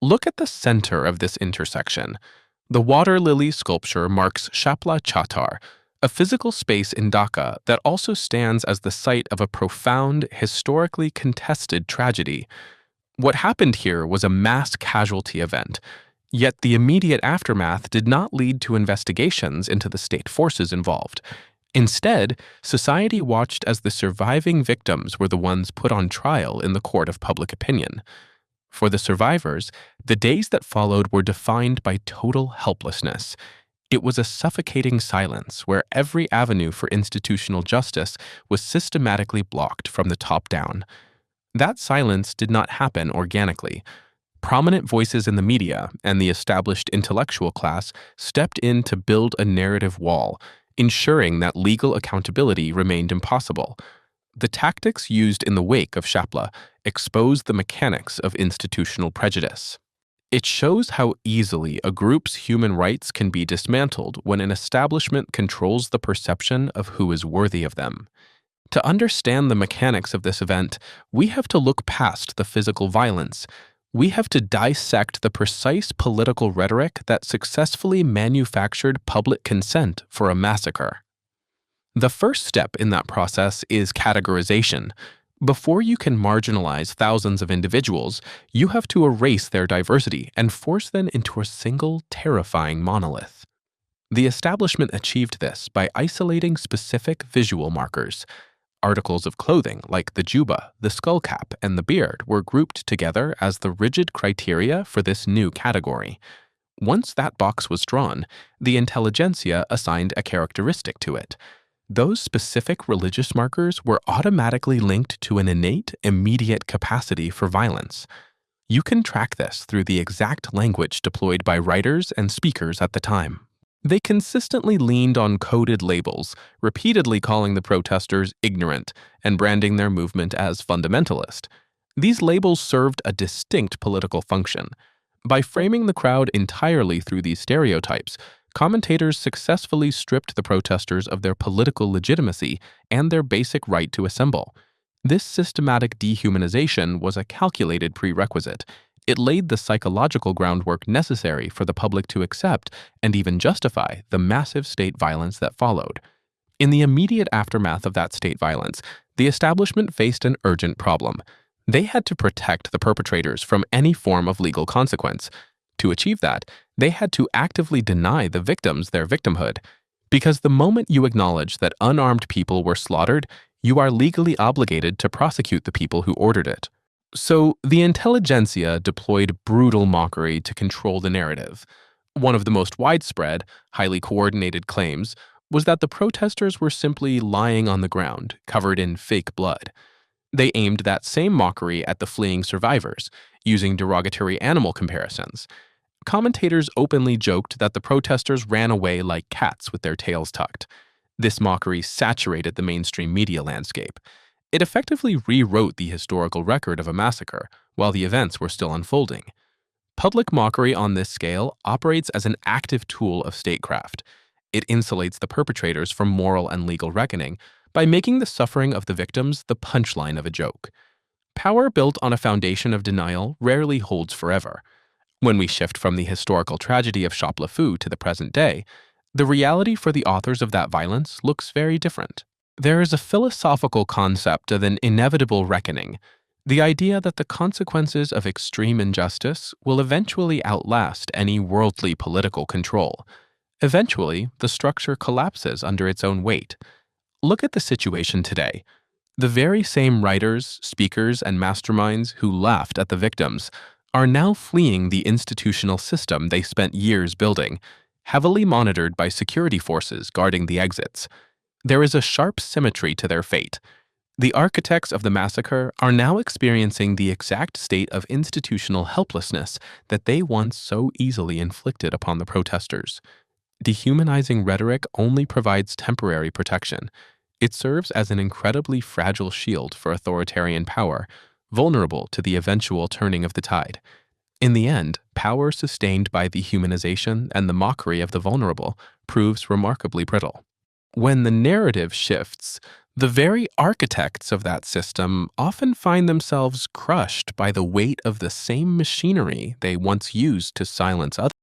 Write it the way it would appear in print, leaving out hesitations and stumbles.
Look at the center of this intersection. The water lily sculpture marks Shapla Chatar, a physical space in Dhaka that also stands as the site of a profound, historically contested tragedy. What happened here was a mass casualty event, yet the immediate aftermath did not lead to investigations into the state forces involved. Instead, society watched as the surviving victims were the ones put on trial in the court of public opinion. For the survivors, the days that followed were defined by total helplessness. It was a suffocating silence where every avenue for institutional justice was systematically blocked from the top down. That silence did not happen organically. Prominent voices in the media and the established intellectual class stepped in to build a narrative wall, ensuring that legal accountability remained impossible. The tactics used in the wake of Shapla exposed the mechanics of institutional prejudice. It shows how easily a group's human rights can be dismantled when an establishment controls the perception of who is worthy of them. To understand the mechanics of this event, we have to look past the physical violence. We have to dissect the precise political rhetoric that successfully manufactured public consent for a massacre. The first step in that process is categorization. Before you can marginalize thousands of individuals, you have to erase their diversity and force them into a single, terrifying monolith. The establishment achieved this by isolating specific visual markers. Articles of clothing like the juba, the skullcap, and the beard were grouped together as the rigid criteria for this new category. Once that box was drawn, the intelligentsia assigned a characteristic to it. Those specific religious markers were automatically linked to an innate, immediate capacity for violence. You can track this through the exact language deployed by writers and speakers at the time. They consistently leaned on coded labels, repeatedly calling the protesters ignorant and branding their movement as fundamentalist. These labels served a distinct political function. By framing the crowd entirely through these stereotypes, commentators successfully stripped the protesters of their political legitimacy and their basic right to assemble. This systematic dehumanization was a calculated prerequisite. It laid the psychological groundwork necessary for the public to accept and even justify the massive state violence that followed. In the immediate aftermath of that state violence, the establishment faced an urgent problem. They had to protect the perpetrators from any form of legal consequence. To achieve that, they had to actively deny the victims their victimhood. Because the moment you acknowledge that unarmed people were slaughtered, you are legally obligated to prosecute the people who ordered it. So, the intelligentsia deployed brutal mockery to control the narrative. One of the most widespread, highly coordinated claims was that the protesters were simply lying on the ground, covered in fake blood. They aimed that same mockery at the fleeing survivors, using derogatory animal comparisons. Commentators openly joked that the protesters ran away like cats with their tails tucked. This mockery saturated the mainstream media landscape. It effectively rewrote the historical record of a massacre while the events were still unfolding. Public mockery on this scale operates as an active tool of statecraft. It insulates the perpetrators from moral and legal reckoning by making the suffering of the victims the punchline of a joke. Power built on a foundation of denial rarely holds forever. When we shift from the historical tragedy of Shapla to the present day, the reality for the authors of that violence looks very different. There is a philosophical concept of an inevitable reckoning, the idea that the consequences of extreme injustice will eventually outlast any worldly political control. Eventually, the structure collapses under its own weight. Look at the situation today. The very same writers, speakers, and masterminds who laughed at the victims are now fleeing the institutional system they spent years building, heavily monitored by security forces guarding the exits. There is a sharp symmetry to their fate. The architects of the massacre are now experiencing the exact state of institutional helplessness that they once so easily inflicted upon the protesters. Dehumanizing rhetoric only provides temporary protection. It serves as an incredibly fragile shield for authoritarian power, vulnerable to the eventual turning of the tide. In the end, power sustained by dehumanization and the mockery of the vulnerable proves remarkably brittle. When the narrative shifts, The very architects of that system often find themselves crushed by the weight of the same machinery they once used to silence others.